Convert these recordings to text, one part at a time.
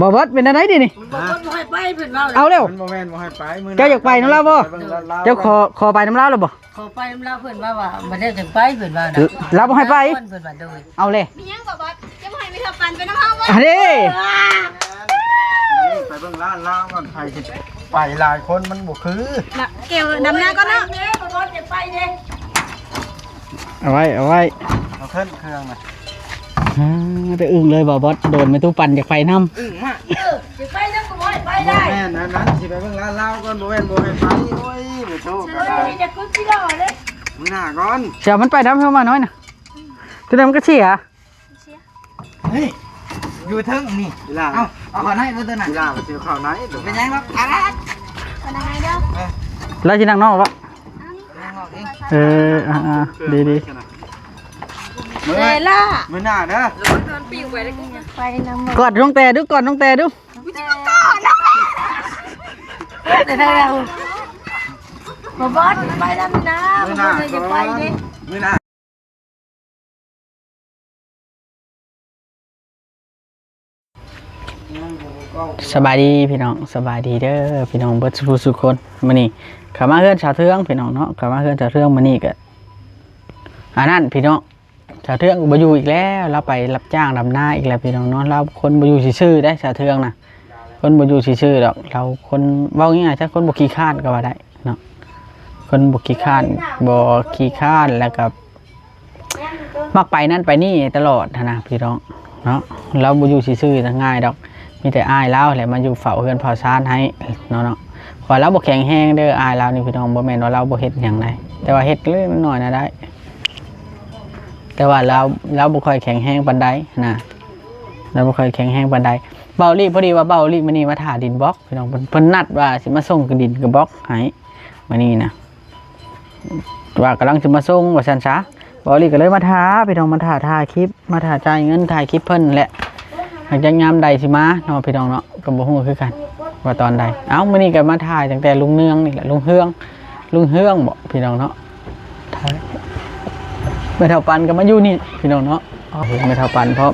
บ่เบิดเป็นอะไรดินี่เอาเร็วเจ้าอยากไปน้ำลาวบ่เจ้าขอไปน้ำลาวแล้วบ่ขอไปน้ำลาวเพิ่นว่าบ่ได้จังไปเพิ่นว่าเราบ่ให้ไปเพิ่นว่าโดยเอาเลยมียังบ่จะบ่ให้มีเท่าปันไปน้ำเฮาบ่อันนี้ไปเบิ่งร้านลาวก่อนใครสิไปหลายคนมันบ่คือน่ะเกี่ยวดำนาก่อนเนาะบ่จะไปเด้ เอาไว้เอาเครื่องน่ะไปอึ้งเลยบ่บอสโดนไม่ตู้ปั่นอยากไปน้ำอึ้งมาก จะไปนำก็บ่ไปได้แม่นั้นสิไปเบิ่งร้านลาวก่อนบ่แม่นบ่ให้ไปโอ้ยบ่โชคก็ได้ จะกุสิรอเด้ มื้อหน้าก่อน เสียมันไปน้ำเข้ามาน้อยน่ะตัวนั้นมันก็เสียเฮ้ยอยู่ทึ่งนี่เวลาเอาขอให้ตัวน่ะเวลาไปซื้อข้าวไหนเป็นยังครับคนยังไงเด้อแล้วที่นั่งนอกวะดีมื้อล่ะมื้อหน้าเด้อไปน้ำ กอดน้องแต่ดูกอดน้องแต่ดู แต่ถ้าเราบ่บ่ไปนำนะบ่ได้จะไปเด้ มื้อหน้าสบายดีพี่น้องสบายดีเด้อพี่น้องเบิร์ดสุขคนมื้อนี้ขามาเฮือนชาวเทืองพี่น้องเนาะขามาเฮือนชาวเทืองมื้อนี้ก็อันนั้นพี่น้องชาวเทืองบ่อยู่อีกแล้วเราไปรับจ้างดำนาอีกแล้วพี่น้องเนาะเราคนบ่อยู่ซื่อๆได้ชาวเทืองน่ะคนบ่อยู่ซื่อๆดอกเราคนเว้าง่ายๆถ้าคนบ่ขี้คร้านก็ว่าได้เนาะคนบ่ขี้คร้านแล้วก็มักไปนั่นไปนี่ตลอดนะพี่น้องเนาะเราบ่อยู่ซื่อๆง่ายดอกมีแต่อายแล้วแหละมาอยู่เฝ้าเฮือนเฝ้าซ่านให้เนาะขอเราบ่แข็งแรงเด้ออายเรานี่พี่น้องบ่แม่นว่าเราบ่เฮ็ดหยังได้แต่ว่าเฮ็ดเล็กน้อยน่ะได้แต่ว่าเราบ่ค่อยแข็งแรงปานใดนะเราบ่ค่อยแข็งแรงปานใดเบาลี่พอดีว่าเบาลี่มื้อนี้มาถ่าดินบล็อกพี่น้องเพิ่นนัดว่าสิมาส่งดินกับบล็อกให้มื้อนี้นะว่ากำลังจะมาส่งว่าซั่นซะเบาลี่ก็เลยมาถ่าพี่น้องมาถ่ายคลิปมาถ่าจ่ายเงินถ่ายคลิปเพิ่นแหละหลังจากยามใดสิมาเนาะพี่น้องเนาะก็บ่ฮู้คือกันว่าตอนใดเอ้ามื้อนี้ก็มาถ่ายตั้งแต่ลุงเนืองนี่แหละลุงเฮืองบ่พี่น้องเนาะถ่ายไม่เท่าปันก็มาอยู่นี่พี่น้องเนาะไม่เท่าปันเพราะ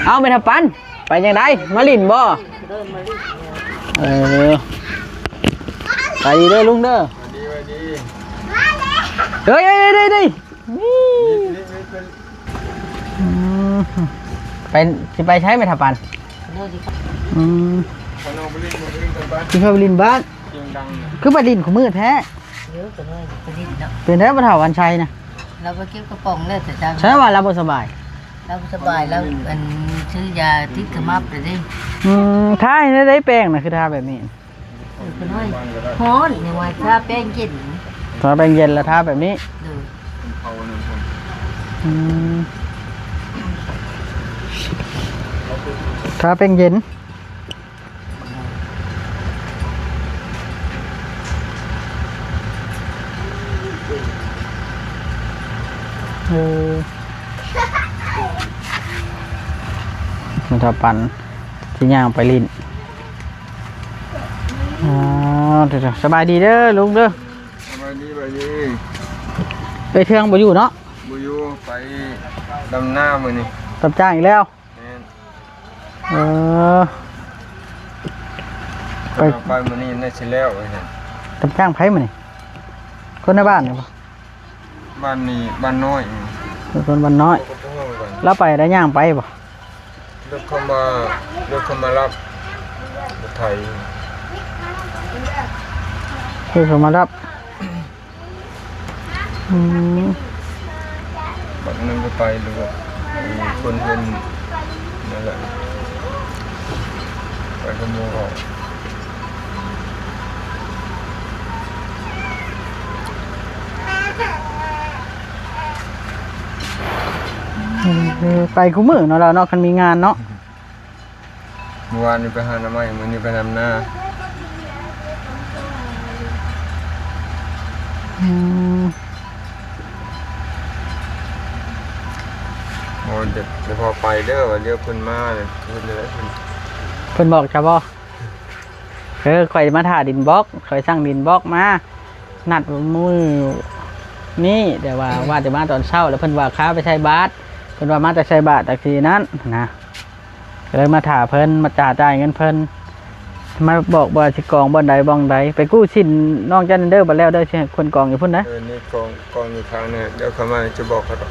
เอาไม่เท่าปันไปยังไงมาลินบ่ไปดีเด้อลุงเด้อเฮ้ยไปใช้ไม่เท่าปันที่เขาไปลินบ้านคือไปลินของมือแท้เป็นแท้มาเท่าวันชัยนะเราไปเก็บกระป๋องแล้วแต่จ้าใช่ว่าเราสบายแล้วอันซื้อยาที่ขมับเลยดิท่าได้แป้งนะคือท่าแบบนี้คือน้อยฮ้อนอย่างว่าถ้าแป้งเย็นท่าแป้งเย็นแล้วท่าแบบนี้ท่าแป้งเย็นมันจะปั่นที่ย่างไปลินสบายดีเด้อลุงเด้อสบายดีไปเทืองบ่อยู่เนาะบ่อยู่ไปดำหน้ามื้อนี้ตับจ้างอีกแล้วไปมื้อนี้ได้สิแล้วตับจ้างไผมื้อนี้คนในบ้านนี่บ่บ้านนี้บ้านน้อยคนบ้านน้อยแล้วไปได้ย่างไปบ่รถเข้ามารับรถไถคือเขามารับบัดนึงก็ไปหรือว่าคนเห็นนั่นแหละไปขโมยออกไปคู่มือเนาะเราเนาะคันมีงานเนาะเมื่อวานนี้ไปหาหน่อไม้มื้อนี้ไปนำหน้าโอ้เดี๋ยวพอไปเด้อว่าเรียกเพิ่นมาเนี่ยเพิ่นบอกจะบ่ข่อยมาถ่าดินบล็อกข่อยสร้างดินบล็อกมานัดมือนี่แต่ว่าจะมาตอนเช้าแล้วเพิ่นว่าค้าไปใช้บาสเพิ่นว่ามาแต่ใช้บาสแต่ทีนั้นนะ ก็เลยมาถาเพิ่นมาจ่ายเงินเพิ่นมาบอกว่าสิกองบ่อนใดบ้องใดไปกู้ชิ้นน้องจันเดอร์บัดแล้วเด้อสิให้คนกองอยู่พุ่นนะ นี่กองอยู่ทางเนี่ยเดี๋ยวเขามาจะบอกเขาดอก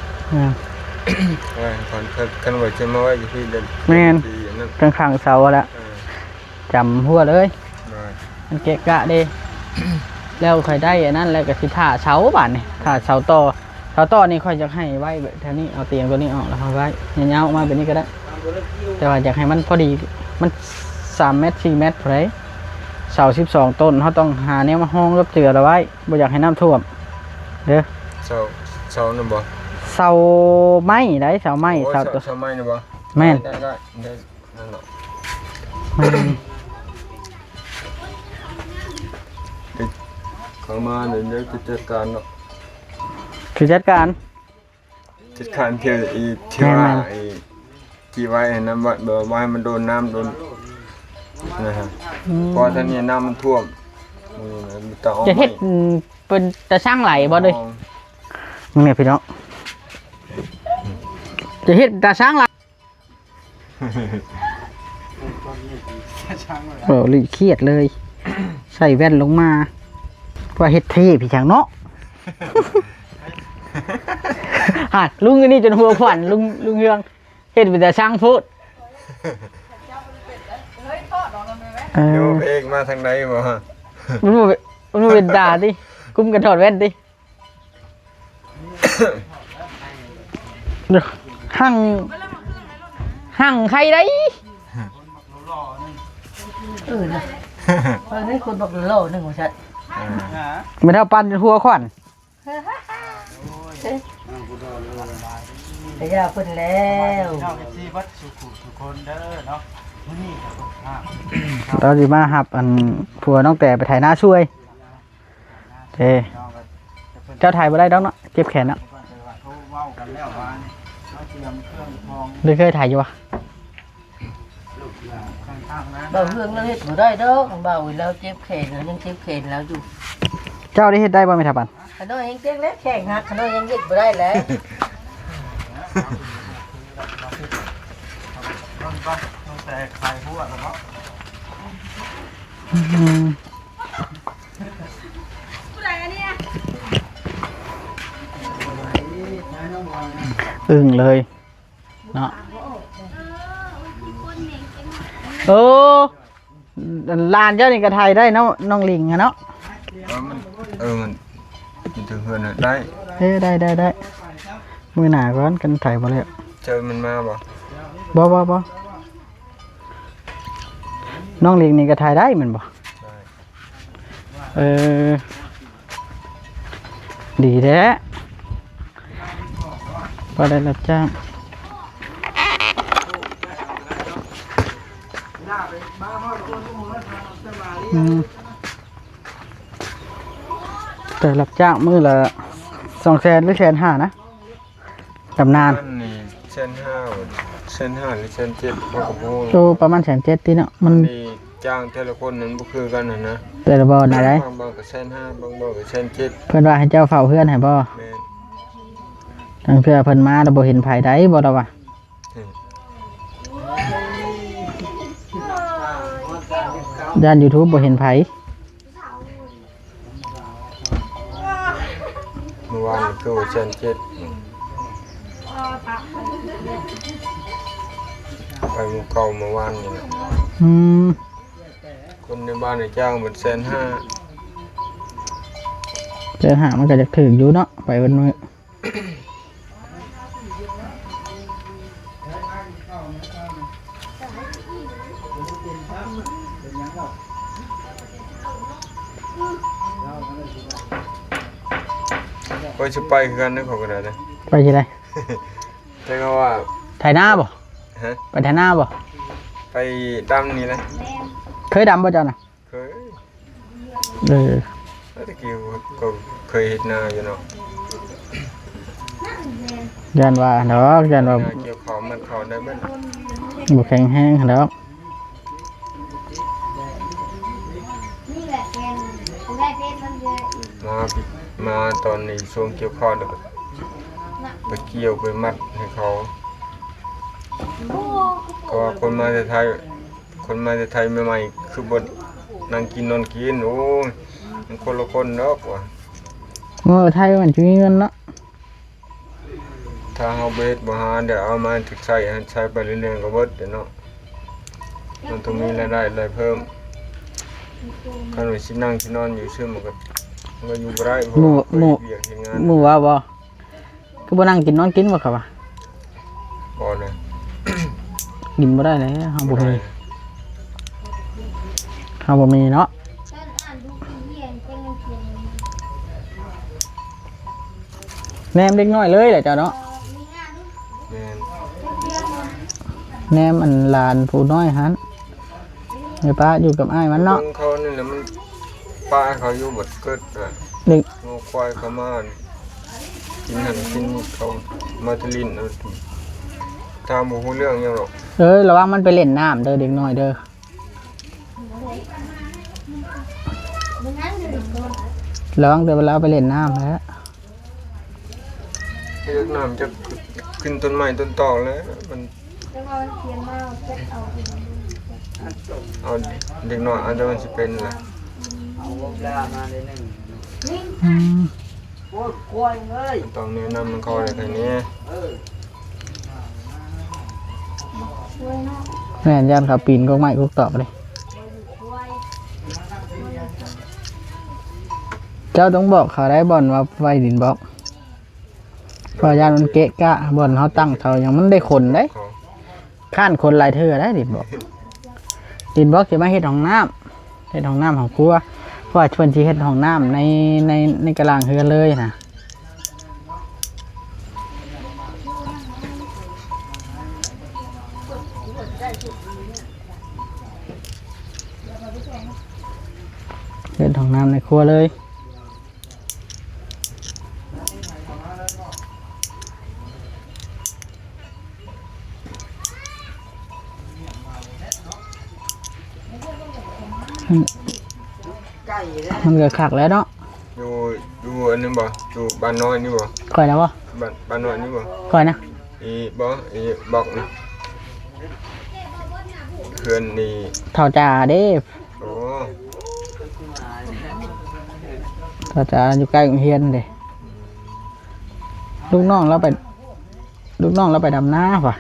ว่าก่อนกันว่าจะมาไว้อยู่ที่เดิน แม่น ที่นั่น ข้างๆเสาแล้วจำหัวเลย ได้ มันเกะกะเด้ แล้วค่อยได้อันนั้นแล้วก็สิท่าเสาบาดนี่ท่าเสาต่อนี่ค่อยจะให้ไว้แบบแถวนี้เอาเตียงตัวนี้ออกแล้วเอาไว้ยาวๆออกมาแบบนี้ก็ได้ แต่ว่าอยากให้มันพอดีมัน3 เมตร 4 เมตรพอดีเสา12 ต้นเขาต้องหาแนวมาห้องกับเจือเอาไว้บ่อยากให้น้ำท่วมเด้อ เสาน่ะบ่ เสาไม้ได้เสาไม้ โอ้ เสาตัว เสาไม้น่ะบ่ แม่น ได้นั่นเนาะ เขามาเดี๋ยวจะจัดการเนาะ คือจัดการ จัดการเที่ยวอีที่ว่า แม่น ไอ้ที่ไว้ให้น้ำว่าไว้มันโดนน้ำโดนนะฮะพอตอนนี้น้ำมันท่วมมันต้องเอา จะเฮ็ดเป็นจะสร้างไหลบ่เด้ยมึงเนี่ยพี่น้องจะเฮ็ดตาช้างไหลโอ้ลิเครียดเลย ใส่แว่นลงมาว่าเฮ็ดเท่พี่ช่างเนาะ ลุงอันนี้จนหัวขวัญลุงเฮืองเฮ็ดเป็นตาช้างพูด เดี๋ยวเอกมาทางไหนบ่ฮะ มันเป็นด่าดิกุ้มกันถอดแว่นดิ หั่งใครได้ นะวันนี้คนบอกโลนึงของฉัน ไม่เท่าปั้นเป็นหัวขวัญ แต่ยาเพิ่นแล้ว ตอนที่มาหับอันผัวน้องแต่ไปถ่ายหน้าช่วยเจ้าถ่ายมาได้ดอกเนาะเจ็บแขนเนาะหรือเคยถ่ายอยู่วะ เบาเรื่องแล้วเฮ็ดบ่ได้ดอกเบาแล้วเจ็บแขนแล้วยังเจ็บแขนแล้วอยู่ เจ้าได้เฮ็ดได้บ่ไม่ทับปัน ขน้อยยังเจ็บแล้วแข้งหักขน้อยยังเฮ็ดบ่ได้แล้ว อึ้งเลยเนาะโอ้ลานเจ้านี่ก็ถ่ายได้เนาะน้องลิงอะเนาะ มันถึงเฮือนน่ะได้ ได้มือหนาก่อนกันถ่ายมาแล้ว เจอมันมาบ่ บ่น้องลิงนี่ก็ถ่ายได้แมันบ่ดีแท้พอได้รับจ้างแต่รับจ้างมือละ200,000 หรือ 150,000 นะตำนาน นี่เส้น5หรือเส้น7บ่ก็บ่ โตประมาณ170,000ติเนาะมัน นี่จ้างแต่ละคนนั้นบ่คือกันนะ แต่ละบ่น่ะได้ บางบ่ก็เส้น5บางบ่ก็เส้น7 เพิ่นว่าให้เจ้าเฝ้าเฮือนให้บ่ แม่น ทางเทื่อเพิ่นมาแล้วบ่เห็นไผใดบ่ดอกว่าด้าน YouTube บ่เห็นไผ เมื่อวานก็เส้น7ไปหมู่เก่าเมื่อวานนี่นะ อืม คนในบ้านนี่จ้างหมดเส้น5 เจอหามันก็จะถึงอยู่เนาะไปวันมื้อก็สิไปคือกันนะเขาก็ได้นะ ไปที่ใด แต่ก็ว่า ไถนาบ่ ฮะ ไปไถนาบ่ ไปดำนี่นะ เคยดำบ่เจ้าน่ะ เคย แล้ว ตะกี้ก็เคยเฮ็ดนาอยู่เนาะ ยันว่าดอกยันว่า นาเกี่ยวข้าวมันข้าวได้เบิด บ่แข็งแรงดอก นี่แหละแกนแม่เพชรมันเยอะอีก มาตอนนี้ช่วงเกี่ยวข้าวแล้วก็ไปเกี่ยวไปมัดให้เขา โอ้โห ก็คนมาจากไทยใหม่ๆคือบนนั่งกินนอนกินโอ้ยมันคนละคนเนาะว่ะ ไทยมันจะมีเงินเนาะ ถ้าเฮาเบ็ดบ่หาเดี๋ยวเอามาถึกใช้ไปเรื่อยๆก็เบิดเดี๋ยวเนาะมันต้องมีรายได้รายเพิ่มคันว่าสินั่งสินอนอยู่ซื่อมันก็อยู่บ่ได้เพราะว่าเวียกเฮ็ดงาน หมู่ว่าบ่คือบ่นั่งกินนอนกินบ่ครับว่า บ่เลย กินบ่ได้เลยเฮาบ่มีเนาะ ต้นอ่านดูเขียนเป็นเขียน แนมเด็กน้อยเลยแหละเจ้าเนาะ มีงานด้วย แม่น เรียนมา แนมอันหลานผู้น้อยหันเดี๋ยวป้าอยู่กับอ้ายมันเนาะ เบิ่งเขานี่แหละมันป้าเขาอยู่บัดเกิดอะ เด็ก งูควายเขามากินหันกินเขามาทลินเอาตามบ่ฮู้เรื่องหยังหรอก ระวังมันไปเล่นน้ำเด้อเด็กน้อยเด้อ มีงานอยู่ก่อน ระวังเดี๋ยวเวลาไปเล่นน้ำแล้ว เฮ็ดน้ำจะขึ้นต้นไม้ต้นตอกแล้วมัน จะมาเขียนมาเก็บเอา เอาเด็กน้อยอาจจะมันสิเป็นล่ะ เอาวงแล้วมาเลยนึง โอ้ยกล้วยเอ้ย ต้องแนะนำมันเขาได้แค่นี้ ช่วยเนาะ แม่นยันเขาปีนก็ไม้กุกตอกเลย ช่วย เจ้าต้องบอกเขาได้บ่อนว่าไฟดินบล็อกเพราะยานมันเกะกะบ่อนเขาตั้งเขาอย่างมันได้คนได้ เขา ข้านคนหลายเทื่อได้ดินบล็อกสิมาเฮ็ดห้องน้ำเฮ็ดห้องน้ำของครัวเพราะว่าชวนสิเฮ็ดห้องน้ำในกลางเฮือนเลยนะเฮ็ดห้องน้ำในครัวเลยไก่แล้ว มันก็คักแล้วเนาะ อยู่อันนี้บ่อยู่บ้านน้อยนี่บ่ ค่อยนะบ่ บ้านน้อยนี่บ่ ค่อยนะ อีบอกนะเพื่อนนี่ เท่าจ่าเด้ โอ้ เท่าจ่าอยู่ใกล้โรงเรียนเด้ลูกน้องเราไปดำนาป่ะ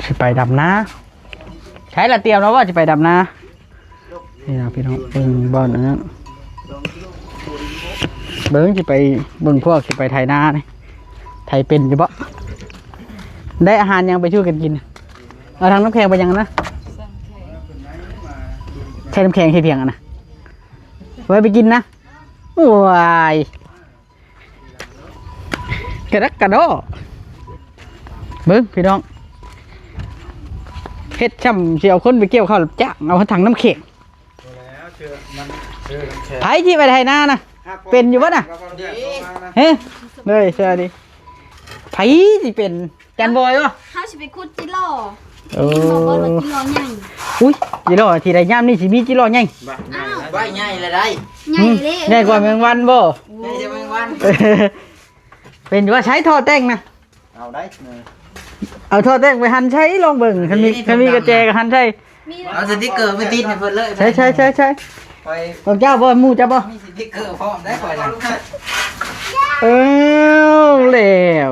สิไปดำนาใช้ละเตรียมแล้วว่าจะไปดำนานี่นะพี่น้องเบิ่งบอลอันนั้นเบิ่งจะไปเบิ่งพวกจะไปไทยนานี่ไทยเป็นอยู่บ่ได้อาหารยังไปช่วยกันกินเอาทางน้ำแข็งไปยังนะใช้น้ำแข็งให้เพียงอ่ะนะไว้ไปกินนะว้ายกระดักกระโดดเบิ่งพี่น้องเฮ็ดช่ำเชียวคนไปเกี่ยวข้าวจ้างเอาถังน้ำเข็งไผที่ไปไทยนานะเป็นอยู่บ่น่ะเฮ้ยเลยเชื่อดิไผที่เป็นจันบอยวะ เขาจะไปคุดจิโร่ โอ้ บอกว่าจิโร่ใหญ่ อุ้ยจิโร่ที่ได้ย่ามนี่สิมีจิโร่ใหญ่ อ้าว ใบใหญ่เลยได้ ใหญ่เลย ใหญ่กว่าแมงวันบ่ ใหญ่จะเป็นวัน เป็นอยู่ว่าใช้ท่อแต่งนะ เอาได้ เอาท่อแต่งไปหั่นใช้ลองเบิ่งคันมีกระแจกับหั่นใช้ มี เอาสติ๊กเกอร์ไปติดให้เพิ่นเลย ใช้ ไป ของเจ้าบ่หมู่เจ้าบ่ มีสติ๊กเกอร์พร้อมได้ก่อนนะ แล้ว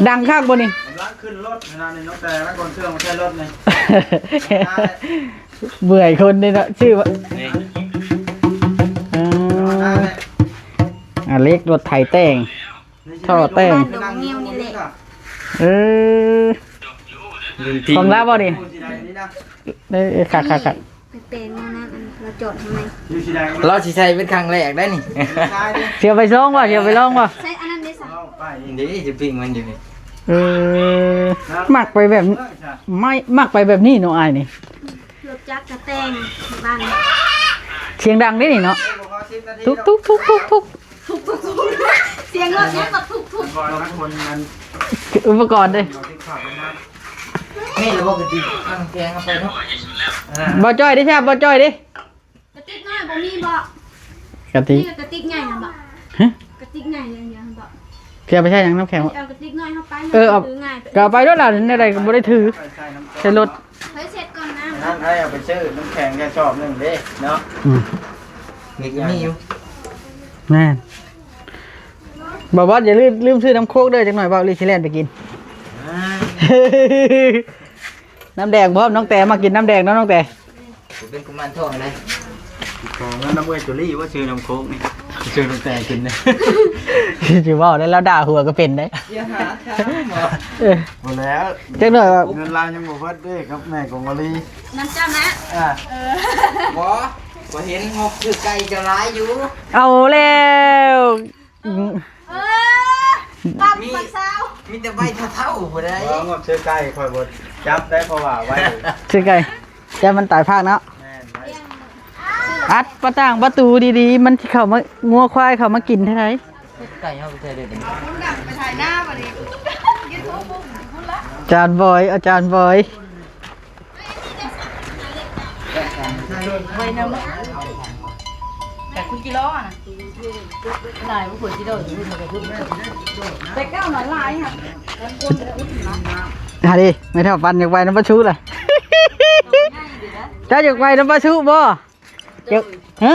ดังข้างบนนี่ ล้างขึ้นรถนานในนกแต่แล้วก่อนเครื่องมาใช้รถเลย เบื่อคนนี่เนาะชื่อว่าเล็กรถไถแต่งท่อแต่ง บ้านดงเงี้ยวนี่แหละ ของลาบ่ดิค่ะ ไปเป็นนั่นเราจดทำไม เราสิใช้เป็นครั้งแรกได้นี่ เชียวไปลองว่ะ ใช้อันนั้นได้สั่ง เดี๋ยวจะพิงมันอยู่นี่ หมักไปแบบไม่หมักไปแบบนี้เนาะไอ้นี่ รถจักรกระแตงบ้าน เสียงดังนี่เนาะทุก เสียงรถเนี่ยแบบทุก ก่อนนะคนมัน อุปกรณ์เด้ นี่เราบอกกันดีตั้งแกงเอาไปเนาะ บ่จ้อยดิใช่บ่จ้อยดิ กระติกน้อยบ่มีบ่ กะติ นี่กระติกใหญ่นะบ่ ฮะ กระติกใหญ่อย่างเงี้ยบ่ เพียไปใช่ยังน้ำแข็งวะ เอากระติกน้อยเข้าไป เอา ถือง่าย ก็เอาไปด้วยล่ะในใดก็บ่ได้ถือใช้รถ เฮ้ยเสร็จก่อนนะ นั่นให้เอาไปซื้อน้ำแข็งแกชอบนึงเด้เนาะ อืม นี่ก็มีอยู่ แน่นบอกว่าอย่าลืมซื้อน้ำโคกเด้อจักหน่อยบ่าวลิชิแลนด์ไปกิน น้ำแดงพร้อมน้องแต่มากินน้ำแดงเนาะน้องแต่ เป็นกุมารทองเลยของนั้นน้ำเวจุลี่ว่าซื้อน้ำโค้กนี่ซื้อน้ำแต่กินนะ จิว่าแล้วเราด่าหัวก็เป็นได้ อย่าหาทำหมดแล้ว จักหน่อยว่า เงินลายยังบ่เพิ่นเด้ครับแม่ของมะลี น้ำจ้านะ บ่เห็นงบคือไก่จะร้ายอยู่ เอาแล้ว ปั๊มปักสาว มีแต่ใบเท่าๆบ่ได้งบซื้อไก่ค่อยบ่จับได้เพราะว่าไว้ ชื่อไงแต่มันตายภาคเนาะ แม่นไว้ อัดประต่างประตูดีๆ มันที่เขามางัวควายเขามากินเท่าไหร่ ไก่เฮาไปใส่ได้เป็น ไปถ่ายหน้าบ่ดิยูทูบพูดละ อาจารย์บอยอาจารย์บอย ไว้น้ำแต่คุณกิโลอ่ะนะได้พวกคุณกิโลจะพูดมาพูดแต่เก้าหน่อยลายค่ะ ฮะดิไม่เท่าปันอยากไปน้ำปลาชูเลย เจ้าอยากไปน้ำปลาชูบ่อยากฮะ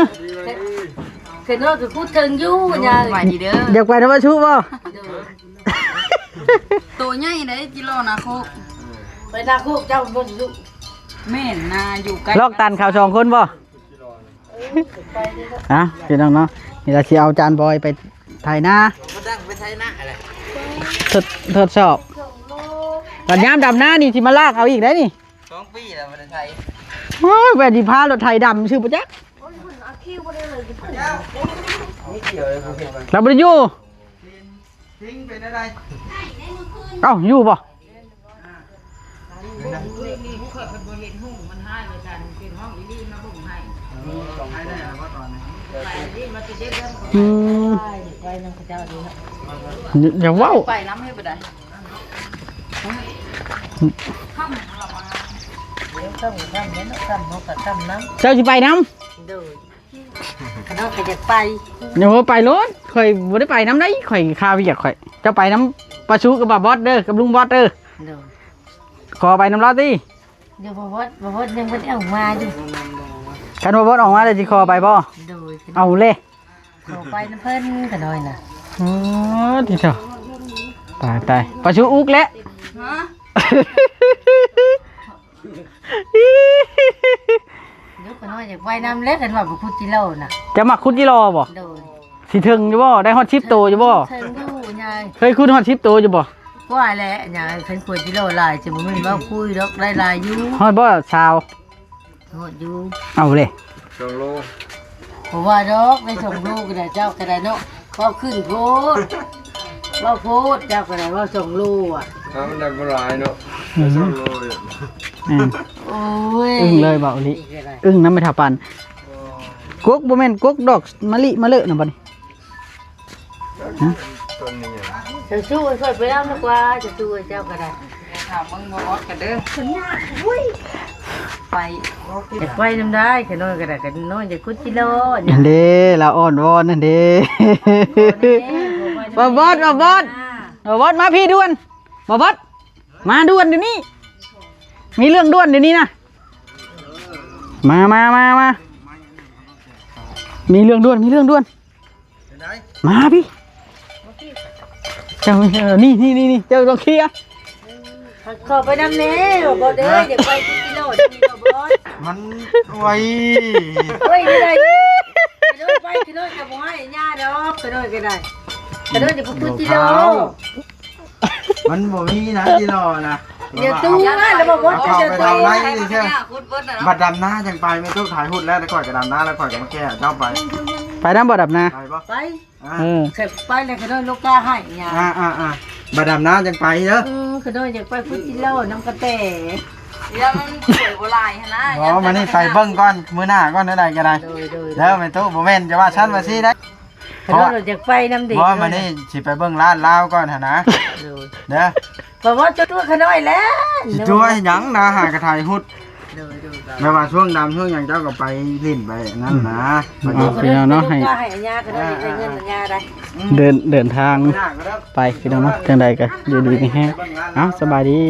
เห็นว่าจะพูดถึงยู่ยาไปดีเด้อ อยากไปน้ำปลาชูบ่ ตัวใหญ่เลยกิโลนะโคกไปนาโคกเจ้าบนลูกแม่นนาอยู่ใกล้ ลอกตันข่าวสองคนบ่ฮะพี่น้องเนาะนี่เราสิเอาอาจารย์บอยไปถ่ายหน้า บ่ตั้งไปใช้หน้าอะไร ทดสอบปัญญามดำหน้านี่ที่มาลากเอาอีกได้นี่ 2 ปีแล้วบ่ได้ใช้ โอ้ยแบบดีพารถไทยดำชื่อปะจ๊ะ นี่เกี่ยวเลยบ่เห็นว่า เราไปอยู่ ทิ้งเป็นอะไร เอ้าอยู่ป่ะอืมอย่าว้าว ไปน้ำให้ไปได้ เจ้าจะไปน้ ขนมไปจะไป ำเดี๋ยวไปรถข่อยบ่ได้ไปน้ำได้ข่อยคาเวียกข่อยเจ้าไปน้ำปลาชูกับบ่าวบอสเด้อกับลุงบอสเด้อ เดี๋ยว ขอไปน้ำร้อนดิ เดี๋ยวบ่วดยังไม่ได้ออกมาอยู่ กันบ่าวบอสออกมาเดี๋ยวจะขอไปบ่ โดย เอาเลย ขอไปน้ำเพิ่นกันหน่อยนะ อ๋อทีเดียวตายปลาชูอุกแล้ว ฮะเดี๋ยวกันหน่อยอยากไปน้ำเล็กกันว่าบุคุจิโร่น่ะ จะมาคุดยี่รอบ่ โดย สิถึงอยู่บ่ได้ฮอตชิปโตอยู่บ่ เชิญอยู่ยาย เคยคุดฮอตชิปโตอยู่บ่ ว่าแหละยายเป็นคุจิโร่ลายจะบ่แม่นว่าคุยดอกได้ลายอยู่ ฮอตบ่ชาว โหดอยู่ เอาเลย 2 โล เพราะว่าดอกได้ส่งลูกก็ได้เจ้าก็ได้เนาะว่าขึ้นโพดว่าโพดเจ้าก็ได้ว่าส่งลูกอ่ะ ถ้ามันได้บ่หลายเนาะ อืม 2 โลเนี่ย โอ้ย อึ้งเลยบ่าวลิ นี่ก็ได้ อึ้งน้ำไม่ทับปันกกบ่แม่นกกดอกมะลิมะเลอะน่ะบัดนี้ ต้นนี้เนี่ย จะสู้ค่อยไปแล้วดีกว่าจะสู้เจ้าก็ได้ถามมึงบ่อดกันเด้อไปไปน้ำได้แค่น้อยก็ได้กันน้อยจะกุจิโล นั่นเด้ละอ่อนวอนนั่นเด้บ่บอสมาพี่ด่วนบ่บอสมาด่วนเดี๋ยวนี้มีเรื่องด่วนเดี๋ยวนี้นะมามีเรื่องด่วนมาพี่เจ้านี่เจ้าต้องเคลียร์ ขอไปน้ำเน่บ่เด้อเดี๋ยวไปกุจิโลนี่บ่บอส มันไว เฮ้ยไม่ได้ไปขน้อยจะบ่ให้ย่าดอกขน้อยก็ได้ขน้อยจะกุจิโล มันบ่มีนะที่รอนะ เดี๋ยวตู้นะแล้วบอกว่าจะ ไป ตัว ทำไรนี่ใช่บัดดำหน้าจังไปไม่ต้องถ่ายหุ่นแล้วแต่ก่อนจะดำหน้าแล้วก่อนจะมาแก้เจ้าไป ไปน้ำบ่ดับนะ ไปปะ ไป เออ เสร็จไปแล้วขน้อยลูกกาให้ย่า บัดดำหน้าจังไปเด้อ ขน้อยอยากไปกุจิโลน้ำกระเตะ อ๋อมานี่ไปเบิ้งก่อนมื้อหน้าก่อนได้ก็ได้ โดย แล้วไม่ตู้บ่แม่นจะว่าชั้นว่าซี่ได้ ขนมเราจากไปน้ำเด็ก เพราะมันนี่สิไปเบิ่งร้านลาวก่อนหั่นนะเด้อ เพราะว่าจะตัวขน้อยแล้ว สิตัวหยังนะหากระทายหุดแม่ว่าช่วงดำช่วงหยังเจ้าก็ไปลิ้นไปนั่นนะไป เอาพี่น้องเนาะให้ ให้อาญาขน้อยได้เงินอาญาได้ เดินทางไปพี่น้องเนาะจังใดก็อยู่ดีมีแฮงเอาสบายดี